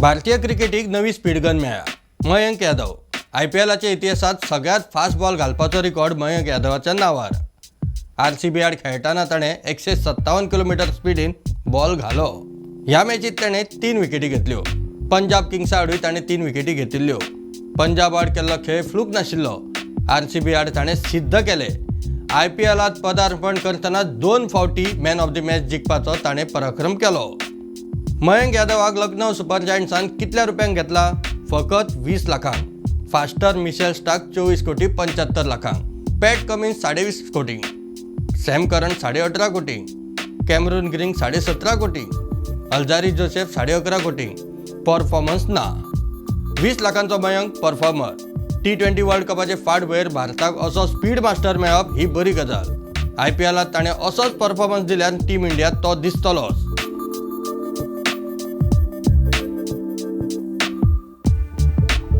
भारतीय क्रिकेटीक नवी speed gun मेळ्ळा. मयंक यादव IPLच्या इतिहासात सगळ्यात फास्ट बॉल घालपाचो रिकॉर्ड मयंक यादवाच्या नावार. RCB आड खेळटाना ताणें 157 किलोमीटर स्पीडीन बॉल घालो. ह्या मॅचीत ताणें 3 विकेटी घेतल्यो. पंजाब किंग्सा आडूय ताणें 3 विकेटी घेतिल्ल्यो. पंजाब आड केल्लो खेळ फ्लूक नाशिल्लो. RCB आड ताणें सिद्ध केले. IPLात पदार्पण करतना 2 फावटी मॅन ऑफ द मॅच जिखपाचो ताणें पराक्रम केलो. मयंक यादवाक लखनौ सुपर जायंट्सान कितल्या रुपयांक घेतला? फकत 20 लाखांक. फास्टर मिशेल स्टार्क 24 कोटी 75 लाखांक. पॅट कमिन्स 20.5 कोटी. सॅम करन 18.5 कोटी. कॅमरून ग्रीन 17.5 कोटी. अल्जारी जोसेफ 11.5 कोटी. परफॉर्मन्स ना. 20 लाखांचो मयंक परफॉर्मर. T20 वर्ल्ड कपाचे फाट वयर भारताक असो स्पीड मास्टर मेळप ही बरी गजाल. IPLात ताणें असोच परफॉर्मन्स दिल्यान टीम इंडियात तो दिसतलोच.